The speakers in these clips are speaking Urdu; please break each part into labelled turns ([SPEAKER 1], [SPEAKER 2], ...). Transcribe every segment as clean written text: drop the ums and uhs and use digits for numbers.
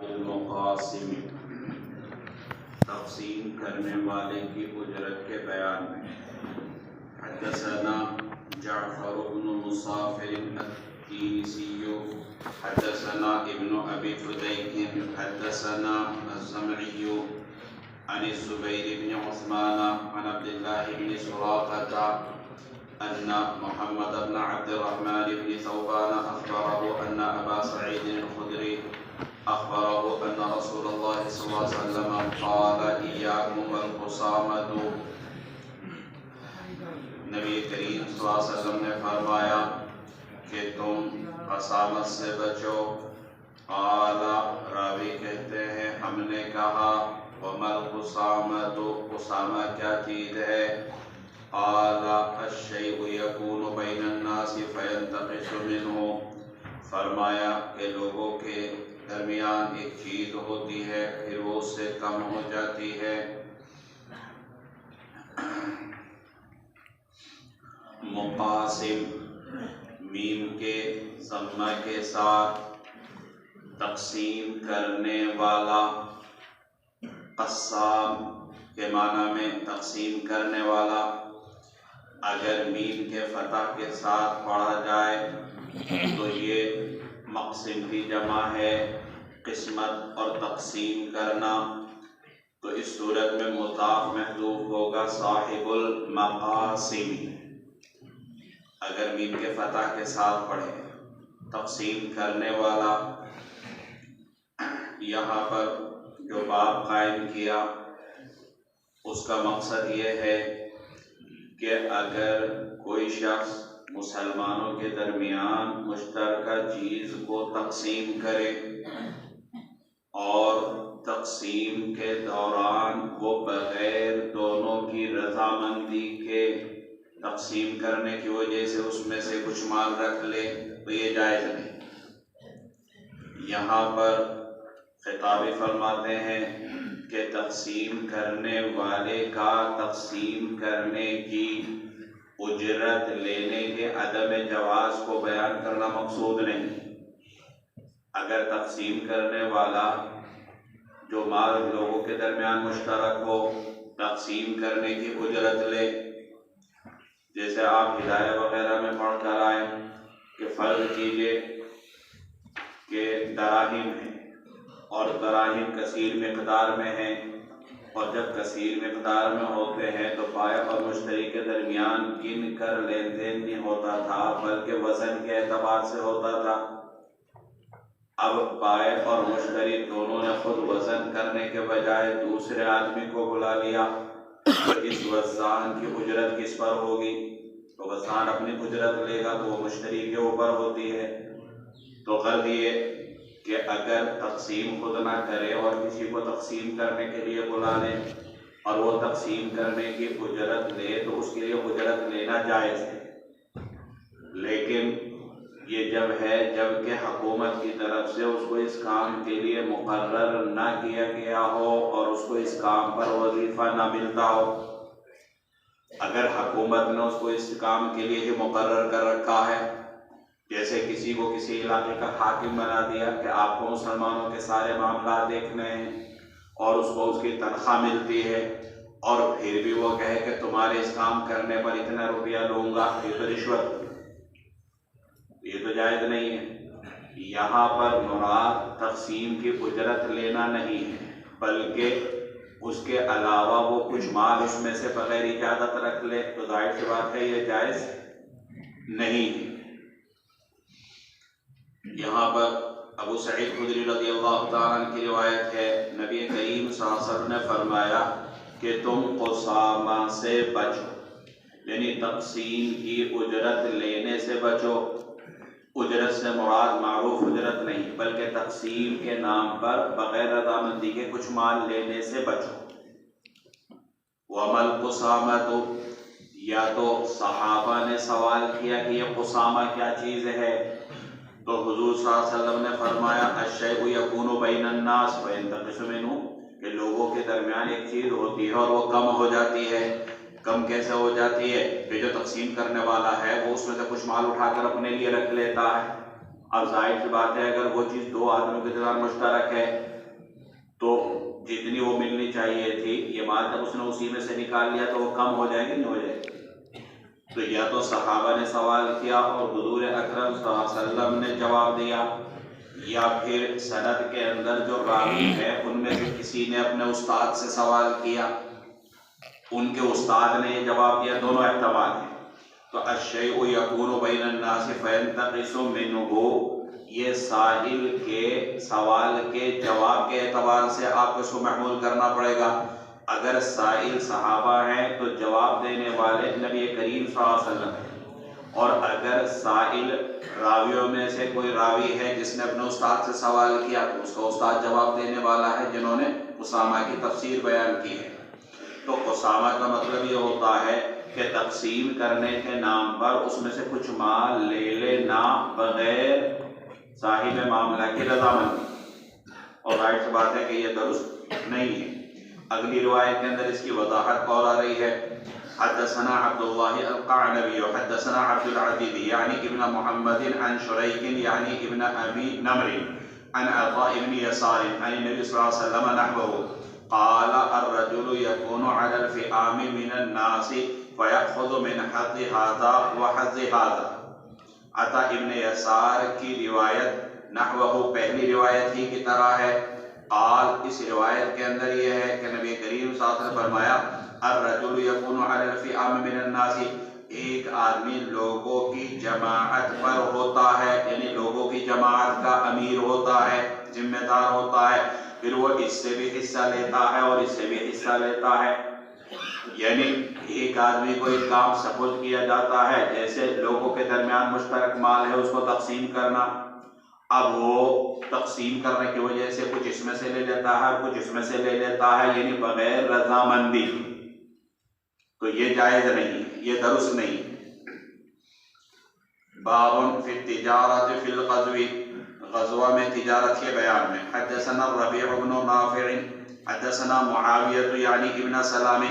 [SPEAKER 1] المقاسم تقسیم کرنے والے کی اجرت کے بیان میں حدثنا جعفر بن مصافر التنیسی حدثنا ابن ابی فدیک حدثنا الزمعی عن الزبیر بن عثمان عن عبد الله بن سراقة أن محمد بن عبد الرحمن بن ثوبان أخبره أن أبا سعيد الخدري أخبره أن رسول الله صلى الله عليه وسلم قال إياكم والخصامة. نبی کریم صلی اللہ علیہ وسلم نے فرمایا کہ تم قسامت سے بچو. قال راوی کہتے ہیں ہم نے کہا وما الخصامة، خصامہ کیا چیز ہے؟ قال الشيء يكون بين الناس فينتقص منه، فرمایا کہ لوگوں کے درمیان ایک چیز ہوتی ہے پھر وہ اس سے کم ہو جاتی ہے. مقاسم میم کے ضمہ کے ساتھ تقسیم کرنے والا. قسام کے معنی میں تقسیم کرنے والا. اگر میم کے فتح کے ساتھ پڑھا جائے تو یہ مقسم کی جمع ہے، قسمت اور تقسیم کرنا. تو اس صورت میں مضاف محذوف ہوگا صاحب المقاسم. اگر میم کے فتح کے ساتھ پڑھے تقسیم کرنے والا. یہاں پر جو باب قائم کیا اس کا مقصد یہ ہے کہ اگر کوئی شخص مسلمانوں کے درمیان مشترکہ چیز کو تقسیم کرے اور تقسیم کے دوران وہ بغیر دونوں کی رضامندی کے تقسیم کرنے کی وجہ سے اس میں سے کچھ مال رکھ لے تو یہ جائز نہیں. یہاں پر خطابی فرماتے ہیں کہ تقسیم کرنے والے کا تقسیم کرنے کی اجرت لینے کے عدم جواز کو بیان کرنا مقصود نہیں. اگر تقسیم کرنے والا جو مال لوگوں کے درمیان مشترک ہو تقسیم کرنے کی اجرت لے، جیسے آپ ہدایہ وغیرہ میں پڑھ کر آئے کہ فرض کیجئے کہ دراہم ہیں اور دراہم کثیر مقدار میں ہیں، اور جب کثیر مقدار میں ہوتے ہیں تو بائع اور مشتری کے درمیان گن کر لین دین نہیں ہوتا تھا بلکہ وزن کے اعتبار سے ہوتا تھا. اب بائع اور مشتری دونوں نے خود وزن کرنے کے بجائے دوسرے آدمی کو بلا لیا تو اس وزان کی اجرت کس پر ہوگی؟ تو وزان اپنی اجرت لے گا تو وہ مشتری کے اوپر ہوتی ہے. تو غرض یہ کہ اگر تقسیم خود نہ کرے اور کسی کو تقسیم کرنے کے لیے بلا لے اور وہ تقسیم کرنے کی اجرت لے تو اس کے لیے اجرت لینا جائز ہے. لیکن یہ جب ہے جب کہ حکومت کی طرف سے اس کو اس کام کے لیے مقرر نہ کیا گیا ہو اور اس کو اس کام پر وظیفہ نہ ملتا ہو. اگر حکومت نے اس کو اس کام کے لیے ہی مقرر کر رکھا ہے، جیسے کسی کو کسی علاقے کا حاکم بنا دیا کہ آپ کو مسلمانوں کے سارے معاملات دیکھنے ہیں اور اس کو اس کی تنخواہ ملتی ہے، اور پھر بھی وہ کہے کہ تمہارے اس کام کرنے پر اتنا روپیہ لوں گا، یہ تو رشوت، یہ تو جائز نہیں ہے. یہاں پر مراد تقسیم کی اجرت لینا نہیں ہے بلکہ اس کے علاوہ وہ کچھ مال اس میں سے بغیر اجازت رکھ لے تو ظاہر سی بات ہے یہ جائز نہیں ہے. یہاں پر ابو سعید خدری رضی اللہ تعالیٰ عنہ کی روایت ہے، نبی کریم صلی اللہ علیہ وسلم نے فرمایا کہ تم قسامہ سے بچو، یعنی تقسیم کی اجرت لینے سے بچو. اجرت سے مراد معروف اجرت نہیں بلکہ تقسیم کے نام پر بغیر رضامندی کے کچھ مال لینے سے بچو. وَمَا الْقُسَامَةُ، یا تو صحابہ نے سوال کیا کہ یہ قسامہ کیا چیز ہے تو حضور صلی اللہ علیہ وسلم نے فرمایا الشیء یکون بین الناس فینتقص منہ، کہ لوگوں کے درمیان ایک چیز ہوتی ہے اور وہ کم ہو جاتی ہے. کم کیسے ہو جاتی ہے؟ کہ جو تقسیم کرنے والا ہے وہ اس میں سے کچھ مال اٹھا کر اپنے لیے رکھ لیتا ہے اب ظاہر سی بات ہے اگر وہ چیز دو آدمیوں کے درمیان مشترک ہے تو جتنی وہ ملنی چاہیے تھی یہ مال جب اس نے اسی میں سے نکال لیا تو وہ کم ہو جائے گی نہیں ہو جائے گی؟ تو یا تو صحابہ نے سوال کیا اور حضور اکرم صلی اللہ علیہ وسلم نے جواب دیا، یا پھر سند کے اندر جو راوی ہے ان میں سے کسی نے اپنے استاد سے سوال کیا، ان کے استاد نے یہ جواب دیا، دونوں احتمال ہیں۔ تو الشیء یکون بین الناس فینتقص منہ، یہ سائل کے سوال کے جواب کے اعتبار سے آپ کو اس کو محمول کرنا پڑے گا۔ اگر سائل صحابہ ہیں تو جواب دینے والے نبی کریم صلی اللہ علیہ وسلم ہیں، اور اگر سائل راویوں میں سے کوئی راوی ہے جس نے اپنے استاد سے سوال کیا تو اس کا استاد جواب دینے والا ہے جنہوں نے اسامہ کی تفسیر بیان کی ہے۔ تو اسامہ کا مطلب یہ ہوتا ہے کہ تقسیم کرنے کے نام پر اس میں سے کچھ مال لے لینا بغیر صاحب معاملہ کی رضامندی، اور ظاہر سی بات ہے کہ یہ درست نہیں ہے۔ اگلی روایت کے اندر اس کی وضاحت اور آ رہی ہے۔ حدثنا عبد الله القعنبي حدثنا عبد العزيز يعني ابن محمد عن شريك يعني ابن ابي نمر عن عطاء بن يسار عن النبي صلى الله عليه وسلم نحوه قال الرجل يكون على الفئام من الناس فيأخذ من حظ هذا وحظ هذا۔ عطا ابن یسار کی روایت نحوہ پہلی روایت ہی کی طرح ہے۔ قال اس روایت کے اندر یہ ہے کہ نبی کریم صلی اللہ علیہ وسلم نے فرمایا الرجل یکون علی الفئام من الناس، ایک آدمی لوگوں کی جماعت پر ہوتا ہے، یعنی لوگوں کی جماعت کا امیر ہوتا ہے، ذمہ دار ہوتا ہے، پھر وہ اس سے بھی حصہ لیتا ہے اور اس سے بھی حصہ لیتا ہے۔ یعنی ایک آدمی کو ایک کام سپرد کیا جاتا ہے، جیسے لوگوں کے درمیان مشترک مال ہے اس کو تقسیم کرنا، اب وہ تقسیم کرنے کی وجہ سے کچھ اس میں سے لے لیتا ہے کچھ اس میں سے لے لیتا ہے، یعنی بغیر رضامندی، تو یہ جائز نہیں، یہ درست نہیں۔ باب فی التجارت فی الغزو، غزوہ میں تجارت کے بیان میں۔ حدثنا الربیع بن نافع حدثنا معاویہ یعنی ابن سلام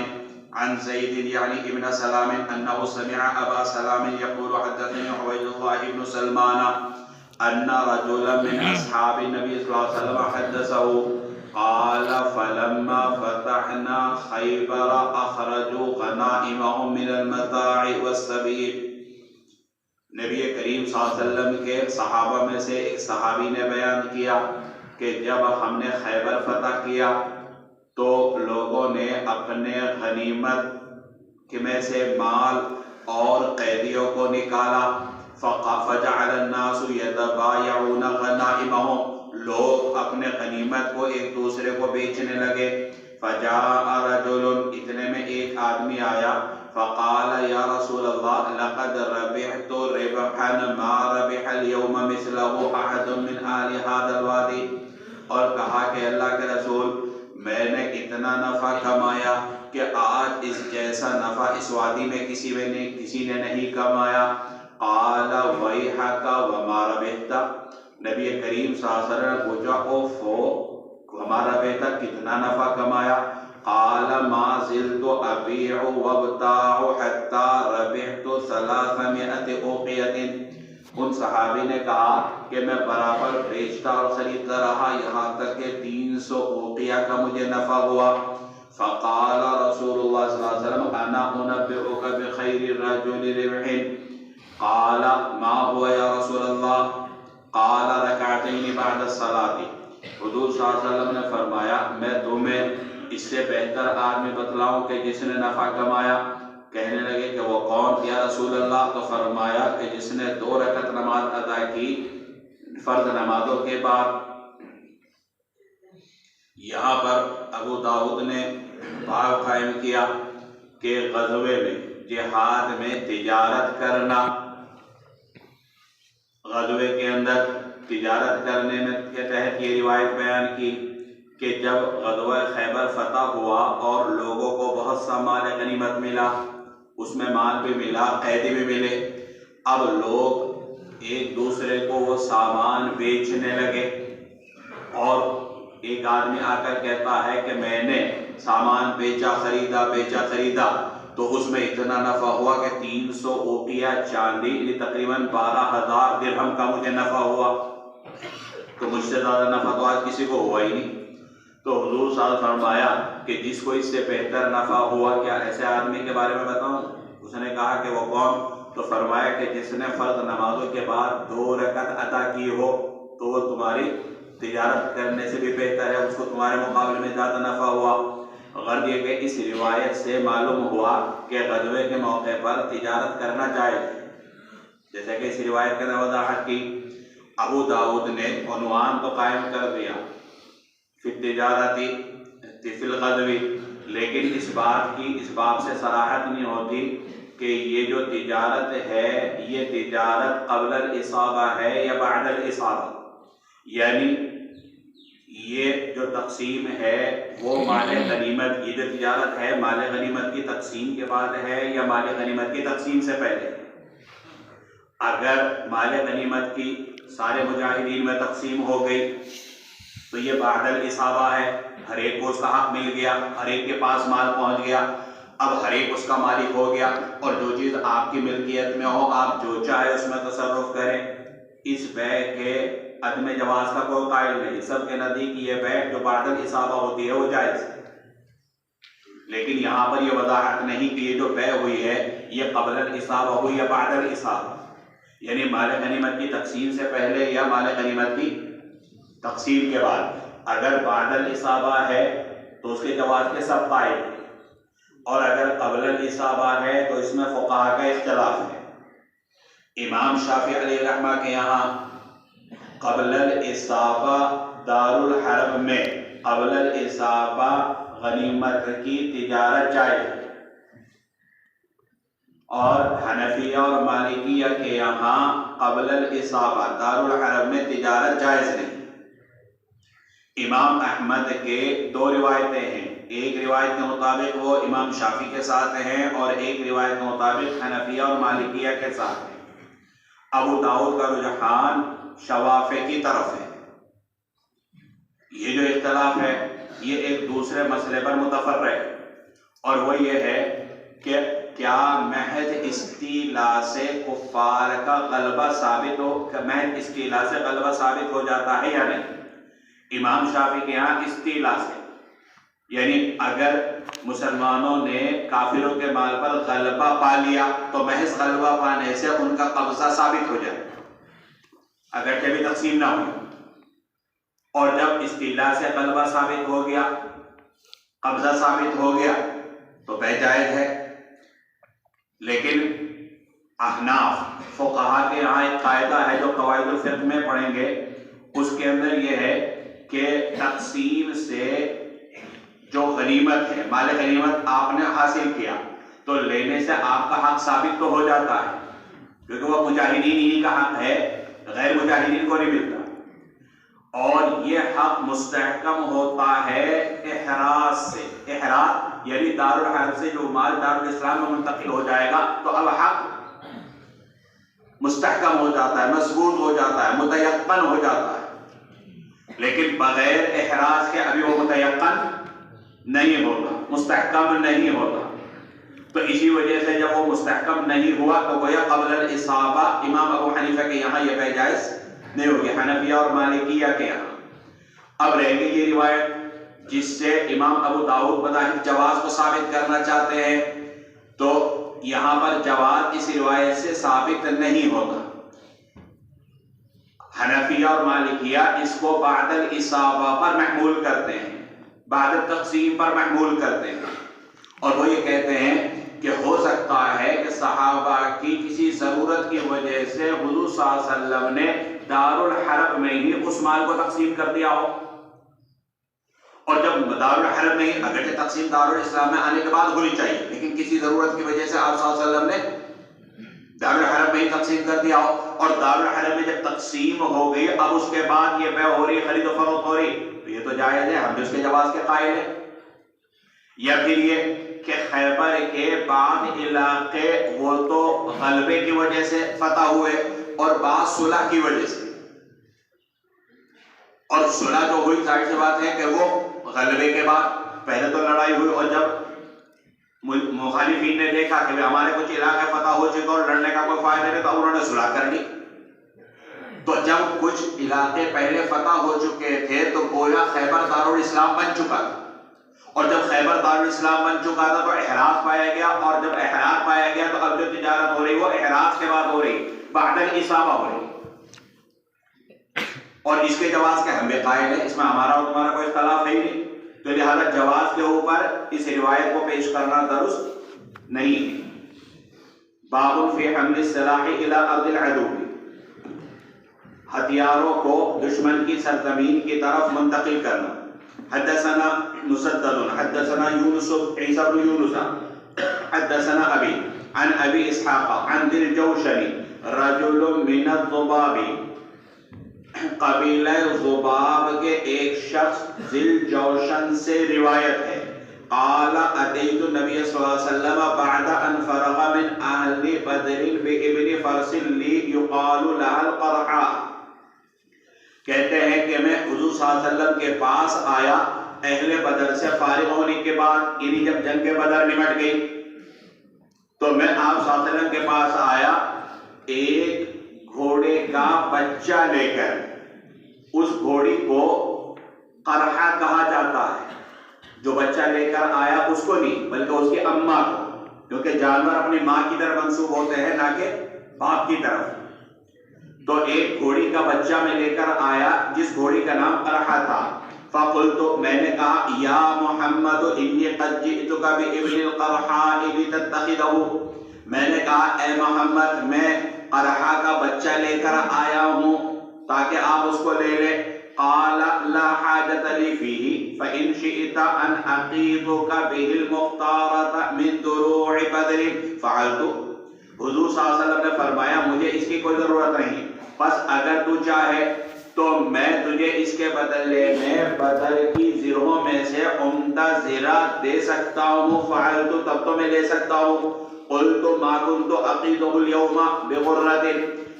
[SPEAKER 1] عن زید یعنی ابن سلام انه سمع ابا سلام یقول حدثني عبید اللہ بن سلمان ان رجلا من اصحاب النبي صلی اللہ علیہ وسلم حدثه قال فلما فتحنا خیبر اخرجوا غنائمهم من المتاع والسبیل، نبی کریم صلی اللہ علیہ وسلم کے صحابہ میں سے ایک صحابی نے بیان کیا کہ جب ہم نے خیبر فتح کیا تو لوگوں نے اپنے غنیمت میں سے مال اور قیدیوں کو نکالا، فجعل الناس يتبايعون غنائمهم، لوگ اپنے غنیمت کو ایک دوسرے کو بیچنے لگے۔ فجاء رجل، اتنے میں ایک آدمی آیا، فقال یا رسول اللہ لقد ربحت ربحا ما ربح اليوم مثله احد من آل هذا الوادی، اور کہا کہ اللہ کے رسول میں نے اتنا نفع کمایا کہ آج اس جیسا نفع اس وادی میں کسی نے نہیں کمایا۔ قال ویحک وما ربحت، نبی کریم صلی اللہ علیہ وسلم نے پوچھا اوفو وما ربحت، کتنا نفع کمایا؟ قال ما زلت ابیع وابتاع حتی ربحت 300 اوقیۃ، ان صحابی نے کہا کہ میں برابر بیچتا اور خریدتا رہا یہاں تک کہ 300 اوقیہ کا مجھے نفع ہوا۔ فقال رسول اللہ صلی اللہ علیہ وسلم انا انبئک بخیر الرجل ربح، قال ما هو یا رسول اللہ؟ قال رکعتین بعد الصلاۃ، حضور صلی اللہ علیہ وسلم نے فرمایا میں تمہیں اس سے بہتر آدمی بتلاؤں کہ جس نے نفع کمایا؟ کہنے لگے کہ وہ کون یا رسول اللہ؟ تو فرمایا کہ جس نے 2 رکعت نماز ادا کی فرض نمازوں کے بعد۔ یہاں پر ابو داؤد نے باب قائم کیا کہ غزوے میں جہاد میں تجارت کرنا، غزوے کے اندر تجارت کرنے میں کے تحت یہ روایت بیان کی کہ جب غزوہ خیبر فتح ہوا اور لوگوں کو بہت سا مال غنیمت ملا، اس میں مال بھی ملا قیدی بھی ملے، اب لوگ ایک دوسرے کو وہ سامان بیچنے لگے، اور ایک آدمی آ کر کہتا ہے کہ میں نے سامان بیچا خریدا تو اس میں اتنا نفع ہوا کہ 300 اوقیہ چاندی یعنی تقریباً 12,000 درہم کا مجھے نفع ہوا. تو مجھ سے زیادہ نفع تو آج کسی کو ہوا ہی نہیں. تو حضور صلی اللہ علیہ وسلم فرمایا کہ جس کو اس سے بہتر نفع ہوا کیا ایسے آدمی کے بارے میں بتاؤں؟ اس نے کہا کہ وہ کون؟ تو فرمایا کہ جس نے فرض نمازوں کے بعد 2 رکعت ادا کی ہو تو وہ تمہاری تجارت کرنے سے بھی بہتر ہے، اس کو تمہارے مقابلے میں زیادہ نفع ہوا. غرض یہ کہ اس روایت سے معلوم ہوا کہ غزوے کے موقع پر تجارت کرنا چاہیے. جیسے کہ اس روایت کے اندر وضاحت کی، ابو داؤد نے عنوان تو قائم کر دیا فی التجارتی فی الغزو، لیکن اس بات سے صراحت نہیں ہوتی کہ یہ جو تجارت ہے یہ تجارت قبل الاصابہ ہے یا بعد الاصابہ. یعنی یہ جو تقسیم ہے وہ مال غنیمت، یہ جو تجارت ہے مال غنیمت کی تقسیم کے بعد ہے یا مال غنیمت کی تقسیم سے پہلے؟ اگر مال غنیمت کی سارے مجاہدین میں تقسیم ہو گئی تو یہ بعد الاصابہ ہے، ہر ایک کو اس کا حق مل گیا، ہر ایک کے پاس مال پہنچ گیا. اب ہر ایک اس کا مالک ہو گیا اور جو چیز آپ کی ملکیت میں ہو آپ جو چاہے اس میں تصرف کریں. اس بیع کے عدم جواز کا کوئی قائل نہیں، سب کے نزدیک یہ بیع جو بعد الاصابہ ہوتی ہے وہ جائز ہے. لیکن یہاں پر یہ وضاحت نہیں کہ یہ جو بیع ہوئی ہے یہ قبل الاصابہ ہوئی یا بعد الاصابہ، یعنی مال غنیمت کی تقسیم سے پہلے یا مال غنیمت کی تقسیم کے بعد. اگر بعد الاصابہ ہے تو اس کے جواز کے سب قائل ہیں، اور اگر قبل الاصابہ ہے تو اس میں فقہاء کا اختلاف ہے. امام شافعی علیہ رحمہ کے یہاں قبل الاصابہ دار الحرب میں قبل الاصابہ غنیمت کی تجارت جائز ہے، اور حنفیہ اور مالکیہ کے یہاں قبل الاصابہ دار الحرب میں تجارت جائز نہیں. امام احمد کے 2 روایتیں ہیں، ایک روایت کے مطابق وہ امام شافعی کے ساتھ ہیں اور ایک روایت کے مطابق حنفیہ اور مالکیہ کے ساتھ ہیں. ابو داؤد کا رجحان شوافع کی طرف ہے. یہ جو اختلاف ہے یہ ایک دوسرے مسئلے پر متفرع ہے، اور وہ یہ ہے کہ کیا محض استیلاء سے کفار کا غلبہ ثابت ہو، محض استیلاء سے غلبہ ثابت ہو جاتا ہے یا نہیں؟ امام شافعی کے یہاں استیلاء سے، یعنی اگر مسلمانوں نے کافروں کے مال پر غلبہ پا لیا تو محض غلبہ پانے سے ان کا قبضہ ثابت ہو جائے اگرچہ بھی تقسیم نہ ہوئی. اور جب استیلاء سے غلبہ ثابت ہو گیا، قبضہ ثابت ہو گیا تو بیع جائز ہے. لیکن احناف فقہا کے یہاں ایک قاعدہ ہے جو قواعد الفقہ میں پڑھیں گے، اس کے اندر یہ ہے کہ تقسیم سے جو غنیمت ہے، مال غنیمت آپ نے حاصل کیا تو لینے سے آپ کا حق ثابت تو ہو جاتا ہے، کیونکہ وہ مجاہدین ہی کا حق ہے، غیر مجاہدین کو نہیں ملتا. اور یہ حق مستحکم ہوتا ہے احراز سے. احراز یعنی دار الحرب سے جو مال دار الاسلام میں منتقل ہو جائے گا تو اب حق مستحکم ہو جاتا ہے، مضبوط ہو جاتا ہے، متیقن ہو جاتا ہے. لیکن بغیر احراز کے ابھی وہ متیقن نہیں ہوتا، مستحکم نہیں ہوتا. تو اسی وجہ سے جب وہ مستحکم نہیں ہوا تو گویا قبل الاصابہ امام ابو حنیفہ کے یہاں یہ بیع جائز نہیں ہوگی، حنفیہ اور مالکیہ کے یہاں. اب رہ گئی یہ روایت جس سے امام ابو داؤد بظاہر جواز کو ثابت کرنا چاہتے ہیں، تو یہاں پر جواز اس روایت سے ثابت نہیں ہوتا. حنفیہ اور مالکیہ اس کو بعد الاصابہ پر محمول کرتے ہیں، بعد التقسیم پر محمول کرتے ہیں، اور وہ یہ کہتے ہیں کہ ہو سکتا ہے کہ صحابہ کی کسی ضرورت کی وجہ سے حضور صلی اللہ علیہ وسلم نے دار الحرب میں ہی اس مال کو تقسیم کر دیا ہو، اور جب دار الحرب میں ہی، اگرچہ تقسیم دار الاسلام میں آنے کے بعد ہونی چاہیے لیکن کسی ضرورت کی وجہ سے آپ صلی اللہ علیہ وسلم نے دار الحرب میں ہی تقسیم کر دیا ہو، اور دار الحرب میں جب تقسیم ہو گئی اب اس کے بعد یہ بیع ہو رہی، خرید و فروخت ہو رہی، تو یہ تو جائز ہے، ہم بھی اس کے جواز کے قائل ہیں. یا پھر یہ کہ خیبر کے بعد علاقے وہ تو غلبے کی وجہ سے فتح ہوئے اور بعض صلح کی وجہ سے، اور صلح جو ہوئی ظاہر سی بات ہے کہ وہ غلبے کے بعد، پہلے تو لڑائی ہوئی اور جب مخالفین نے دیکھا کہ ہمارے کچھ علاقے فتح ہو چکے اور لڑنے کا کوئی فائدہ نہیں، تو انہوں نے صلح کر لی۔ تو جب کچھ علاقے پہلے فتح ہو چکے تھے تو گویا خیبر دارالاسلام بن چکا تھا، اور جب خیبر دارالاسلام بن چکا تھا تو احراز پایا گیا، اور جب احراز پایا گیا تو اب جو تجارت ہو رہی وہ احراز کے بعد ہو رہی، بعد الاصابہ ہو رہی، اور اس کے جواز کے ہم بھی قائل ہیں، اس میں ہمارا اور تمہارا کوئی اختلاف ہے ہی نہیں، تو لہذا جواز کے اوپر اس روایت کو پیش کرنا درست نہیں ہے۔ باب فی حمل السلاح الی ارض العدو، ہتھیاروں کو دشمن کی سرزمین کی طرف منتقل کرنا۔ حدثنا مسدد حدثنا یونس عیسی بن یونس حدثنا ابی عن ابی اسحاق عن ذی الجوشن رجل من الضباب، قبیلہ ضباب کے ایک شخص ذی الجوشن سے روایت ہے، قال اتیت النبی صلی اللہ علیہ وسلم بعد ان فرغ من اہل بدر بابن فرس لی یقال لها القرحاء، کہتے ہیں کہ میں حضور صلی اللہ علیہ وسلم کے پاس آیا اہل بدر سے فارغ ہونے کے بعد، یعنی جب جنگ بدر نمٹ گئی تو میں آپ صلی اللہ علیہ وسلم کے پاس آیا ایک گھوڑے کا بچہ لے کر، اس گھوڑی کو قرحہ کہا جاتا ہے، جو بچہ لے کر آیا اس کو نہیں بلکہ اس کی اماں کو، کیونکہ جانور اپنی ماں کی طرف منسوب ہوتے ہیں نہ کہ باپ کی طرف، تو ایک گھوڑی کا بچہ میں لے کر آیا جس گھوڑی کا نام قرحہ تھا، فقلت میں نے کہا یا محمد انی قد جئتک بابن القرحاء لتتخذه، میں نے کہا اے محمد میں قرحہ کا بچہ لے کر آیا ہوں تاکہ آپ اس کو لے لیں، قال لا حاجت لی فیہ فإن شئت ان عقیدک به المختارۃ من دروع بدر فعلت، حضور صلی اللہ علیہ وسلم نے فرمایا مجھے اس کی کوئی ضرورت نہیں، بس اگر تو چاہے تو میں تجھے اس کے بدلے میں بدر کی زرہوں میں سے عمدہ زرہ دے سکتا ہوں، فعلت تب تو میں لے سکتا ہوں، قلت ما كنت عقیدہ اليوم بغرۃ،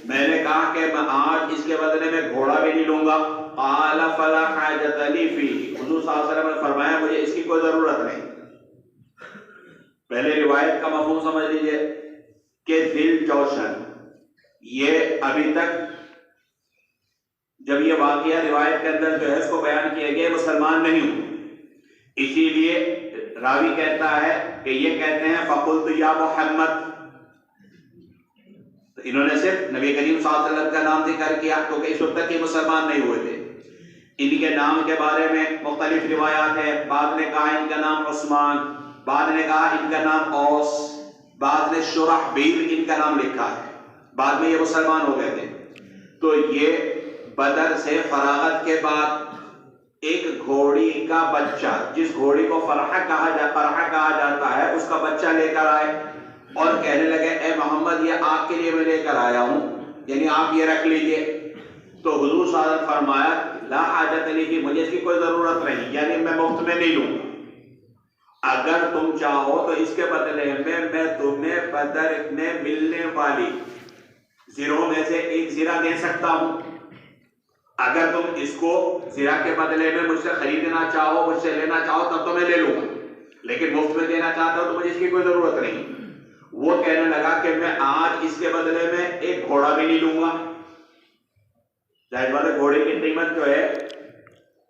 [SPEAKER 1] میں نے کہا کہ میں آج اس کے بدلے میں گھوڑا بھی نہیں لوں گا، قال فلا حاجت لی فیہ، حضور صلی اللہ علیہ وسلم نے فرمایا مجھے اس کی کوئی ضرورت نہیں۔ پہلے روایت کا مفہوم سمجھ لیجئے کہ ذی الجوشن، یہ ابھی تک جب یہ واقعہ روایت کے اندر جو ہے اس کو بیان کیا گیا مسلمان نہیں ہوئے، اسی لیے راوی کہتا ہے کہ یہ کہتے ہیں فقلت یا محمد، تو انہوں نے صرف نبی کریم صلی اللہ علیہ وسلم کا نام ذکر کیا کیونکہ اس وقت تک یہ مسلمان نہیں ہوئے تھے، ان کے نام کے بارے میں مختلف روایات ہیں، بعض نے کہا ان کا نام عثمان، بعض نے کہا ان کا نام اوس، بعض نے شرحبیل ان کا نام لکھا ہے، بعد میں یہ مسلمان ہو گئے تھے۔ تو یہ بدر سے فراغت کے بعد ایک گھوڑی کا بچہ، جس گھوڑی کو قرحہ کہا جاتا ہے، اس کا بچہ لے کر آئے اور کہنے لگے اے محمد یہ آپ کے لیے میں لے کر آیا ہوں، یعنی آپ یہ رکھ لیجئے، تو حضور صلی اللہ علیہ وسلم فرمایا لا حاجت لی فیہ، مجھے اس کی کوئی ضرورت نہیں، یعنی میں مفت میں نہیں لوں گا، اگر تم چاہو تو اس کے بدلے میں تمہیں بدر میں ملنے والی زروں میں سے ایک زرہ دے سکتا ہوں، اگر تم اس کو زرہ کے بدلے میں مجھ سے خریدنا چاہو، مجھ سے لینا چاہو تب تو میں لے لوں گا، لیکن مفت میں دینا چاہتا ہو تو مجھے اس کی کوئی ضرورت نہیں۔ وہ کہنے لگا کہ میں آج اس کے بدلے میں ایک گھوڑا بھی نہیں لوں گا، ظاہر بات ہے گھوڑے کی قیمت جو ہے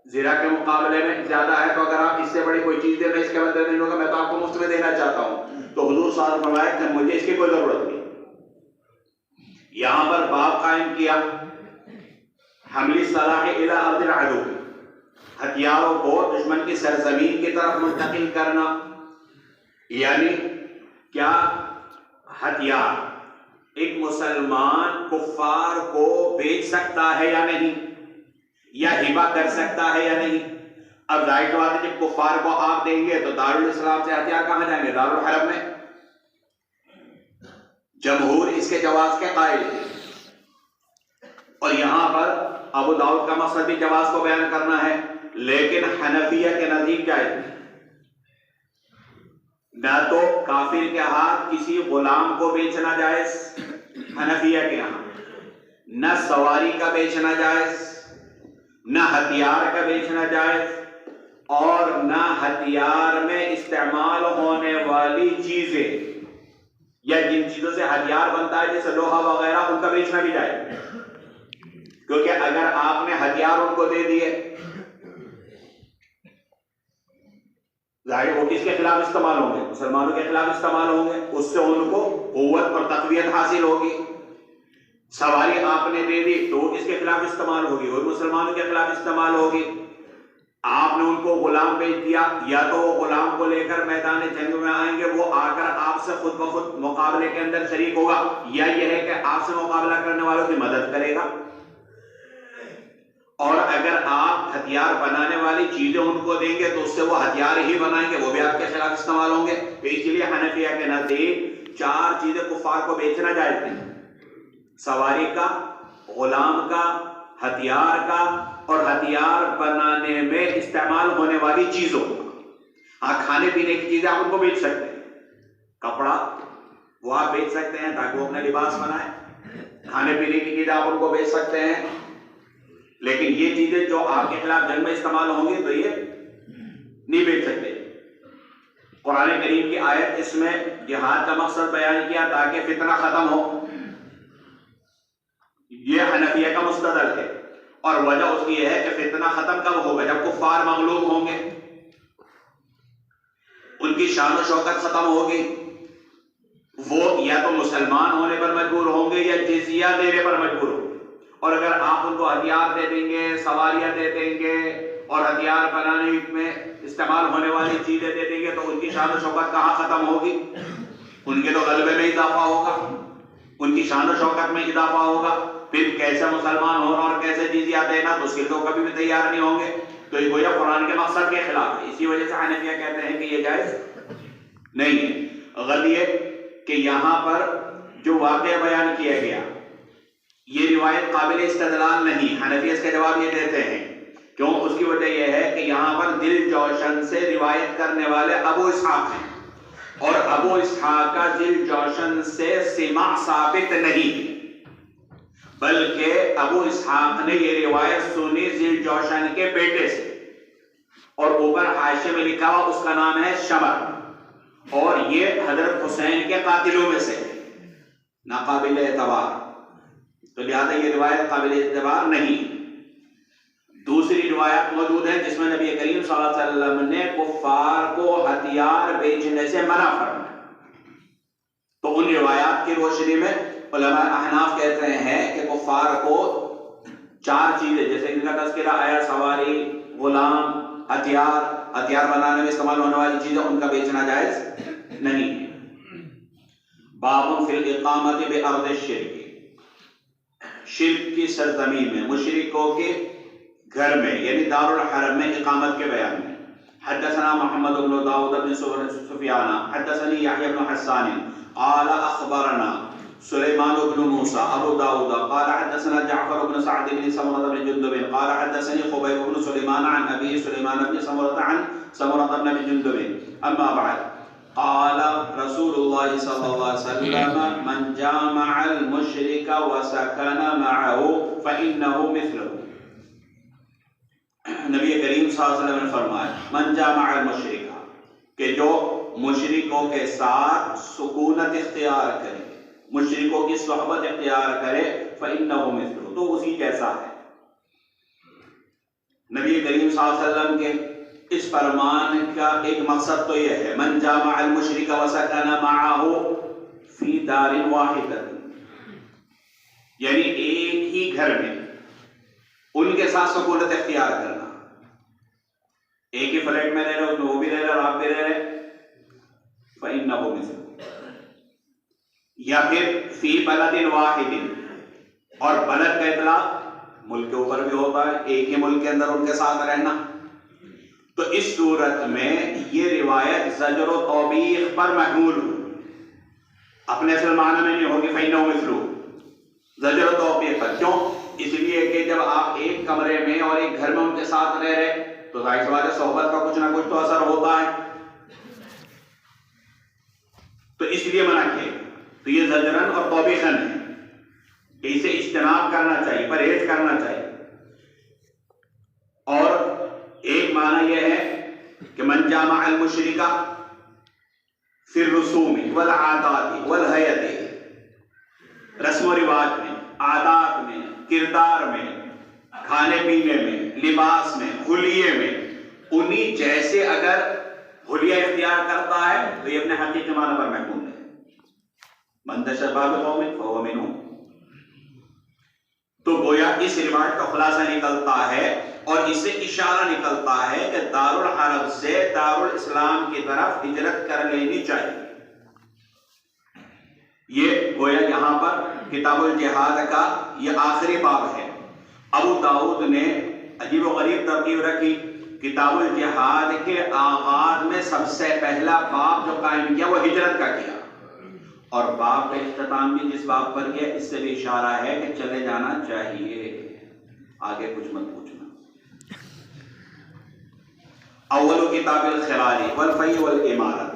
[SPEAKER 1] زرہ کے مقابلے میں زیادہ ہے، تو اگر آپ اس سے بڑی کوئی چیز دیں میں اس کے بدلے نہیں لوں گا، میں تو آپ کو مفت میں دینا چاہتا ہوں، تو حضور صلی اللہ علیہ وسلم نے فرمایا کہ مجھے اس کی کوئی ضرورت نہیں۔ یہاں پر باب قائم کیا حمل السلاح الی ارض العدو، ہتھیاروں کو دشمن کی سرزمین کی طرف منتقل کرنا، یعنی کیا ہتھیار ایک مسلمان کفار کو بیچ سکتا ہے یا نہیں، یا ہبہ کر سکتا ہے یا نہیں؟ اب ظاہر بات ہے جب کفار کو آپ دیں گے تو دارالاسلام سے ہتھیار کہاں جائیں گے؟ دارالحرب میں۔ جمہور اس کے جواز کے قائل ہیں، اور یہاں پر ابو داؤد کا مقصد بھی جواز کو بیان کرنا ہے، لیکن حنفیہ کے نزدیک جائز نہیں، نہ تو کافر کے ہاتھ کسی غلام کو بیچنا جائز حنفیہ کے ہاں، نہ سواری کا بیچنا جائز، نہ ہتھیار کا بیچنا جائز، اور نہ ہتھیار میں استعمال ہونے والی چیزیں یا جن چیزوں سے ہتھیار بنتا ہے جیسے لوہا وغیرہ ان کا بیچنا بھی جائز، کیونکہ اگر آپ نے ہتھیار ان کو دے دیے ظاہر وہ کس کے خلاف استعمال ہوں گے؟ مسلمانوں کے خلاف استعمال ہوں گے، اس سے ان کو قوت اور تقویت حاصل ہوگی۔ سواری آپ نے دے دی تو وہ کس کے خلاف استعمال ہوگی؟ اور مسلمانوں کے خلاف استعمال ہوگی۔ آپ نے ان کو غلام بیچ دیا، یا تو وہ غلام کو لے کر میدان جنگ میں آئیں گے، وہ آ کر آپ سے خود بخود مقابلے کے اندر شریک ہوگا، یا یہ ہے کہ آپ سے مقابلہ کرنے والوں کی مدد کرے گا۔ اور اگر آپ ہتھیار بنانے والی چیزیں ان کو دیں گے تو اس سے وہ ہتھیار ہی بنائیں گے، وہ بھی آپ کے خلاف استعمال ہوں گے۔ تو اس لیے حنفیہ کے نزدیک 4 چیزیں کفار کو بیچنا جائز نہیں: سواری کا، غلام کا، ہتھیار کا، اور ہتھیار بنانے میں استعمال ہونے والی چیزوں کا۔ کھانے پینے کی چیزیں آپ ان کو بیچ سکتے ہیں، کپڑا وہ آپ بیچ سکتے ہیں تاکہ وہ اپنا لباس بنائیں، کھانے پینے کی چیزیں آپ ان کو بیچ سکتے ہیں، لیکن یہ چیزیں جو آپ کے خلاف جنگ میں استعمال ہوں گی تو یہ نہیں بیچ سکتے۔ قرآن کریم کی آیت اس میں جہاد کا مقصد بیان کیا تاکہ فتنہ ختم ہو، یہ حنفیہ کا مستدل ہے، اور وجہ اس کی یہ ہے کہ فتنہ ختم کب ہوگا؟ جب کفار مغلوب ہوں گے، ان کی شان و شوکت ختم ہوگی، وہ یا تو مسلمان ہونے پر مجبور ہوں گے یا جزیہ دینے پر مجبور ہوں گے۔ اور اگر آپ ان کو ہتھیار دے دیں گے، سواریاں دے دیں گے، اور ہتھیار بنانے میں استعمال ہونے والی چیزیں دے دیں گے تو ان کی شان و شوکت کہاں ختم ہوگی؟ ان کے تو غلبے میں اضافہ ہوگا، ان کی شان و شوکت میں اضافہ ہوگا۔ پھر کیسے مسلمان ہونا اور کیسے جزیہ دینا تو اس کے تو کبھی بھی تیار نہیں ہوں گے۔ تو یہ گویا قرآن کے مقصد کے خلاف ہے، اسی وجہ سے حنفیہ کہتے ہیں کہ یہ جائز نہیں ہے۔ غلط یہ کہ یہاں پر جو واقعہ بیان کیا گیا یہ روایت قابل استدلال نہیں، حنفی اس کا جواب یہ دیتے ہیں کیوں؟ اس کی وجہ یہ ہے کہ یہاں پر دل جوشن سے روایت کرنے والے ابو اسحاق ہیں، اور ابو اسحاق کا دل جوشن سے سماع ثابت نہیں، بلکہ ابو اسحاق نے یہ روایت سنی ذل جوشن کے بیٹے سے، اور اوپر حاشیے میں لکھا ہوا اس کا نام ہے شمر، اور یہ حضرت حسین کے قاتلوں میں سے ناقابل اعتبار، تو لہذا یہ روایت قابل اعتبار نہیں۔ دوسری روایت موجود ہے جس میں نبی کریم صلی اللہ علیہ وسلم نے کفار کو ہتھیار بیچنے سے منع فرمایا، تو ان روایات کی روشنی میں علماء احناف کہتے ہیں کہ کفار کو 4 چیزیں جیسے ان کا تذکرہ آیا، سواری، غلام، ہتھیار بنانے میں استعمال ہونے والی چیزیں، ان کا بیچنا جائز نہیں ہے۔ باب فی الاقامۃ بارض الشرک، شرک کی سرزمین میں، مشرکوں کے گھر میں یعنی دار الحرم میں اقامت کے بیان میں۔ حدثنا محمد بن داؤد بن سفیان حدثني يحيى بن حسان قال اخبرنا سليمان بن موسى ابو داؤد قال حدثنا جعفر بن سعد بن سمرة بن جندب قال حدثني خبيب بن سليمان عن ابي سليمان بن سمرة عن سمرة بن جندب اما بعد قال رسول الله صلى الله عليه وسلم من جامع المشرك وسكن معه فإنه مثله۔ نبی کریم صلی اللہ علیہ وسلم نے فرمایا من جامع المشرک، کہ جو مشرکوں کے ساتھ سکونت اختیار کرے، مشرکوں کی صحبت اختیار کرے، فإنه مثله، تو اسی جیسا ہے۔ نبی کریم صلی اللہ علیہ وسلم کے اس فرمان کا ایک مقصد تو یہ ہے من جامع المشرک وسکن معه فی دار واحدۃ، یعنی ایک ہی گھر میں ان کے ساتھ سکونت اختیار کرنا، ایک ہی فلیٹ میں رہ رہے، اس میں وہ بھی رہ رہے اور آپ بھی رہ رہے، فإنه مثله، یا پھر فی بلد واحد، اور بلد کا اطلاق ملک کے اوپر بھی ہوتا ہے، ایک ہی ملک کے اندر ان کے ساتھ رہنا۔ تو اس صورت میں یہ روایت زجر و توبیخ پر محمول ہو، اپنے اصل معنی میں نہیں ہوگی فإنه مثله، زجر و توبیخ پر۔ کیوں؟ اس لیے کہ جب آپ ایک کمرے میں اور ایک گھر میں ان کے ساتھ رہ رہے تو ظاہر سی بات ہے صحبت کا کچھ نہ کچھ تو اثر ہوتا ہے، تو اس لیے منع کیا۔ تو یہ زجرن اور توبیخن ہے کہ اسے اجتناب کرنا چاہیے، پرہیز کرنا چاہیے۔ اور ایک معنی یہ ہے من جامع المشرک فی الرسوم والعادات والہیئت، رسم و رواج میں، عادات میں، کردار میں، کھانے پینے میں، لباس میں، حلیے میں، انہی جیسے اگر حلیہ اختیار کرتا ہے تو یہ اپنے حقیقی معنی پر محکوم ہے. من تشبہ بقوم فہو منہم. تو گویا اس روایت کا خلاصہ نکلتا ہے اور اس سے اشارہ نکلتا ہے کہ دارالحرب سے دارالاسلام کی طرف ہجرت کر لینی چاہیے. یہ گویا یہاں پر کتاب الجہاد کا یہ آخری باب ہے. ابو داؤد نے عجیب و غریب ترتیب رکھی. کتاب الجہاد کے آغاز میں سب سے پہلا باب جو قائم کیا وہ ہجرت کا کیا، اور باب کا اختتام بھی جس باب پر کیا اس سے بھی اشارہ ہے کہ چلے جانا چاہیے، آگے کچھ مت پوچھنا. اول کتاب الخراج والفی والامارہ،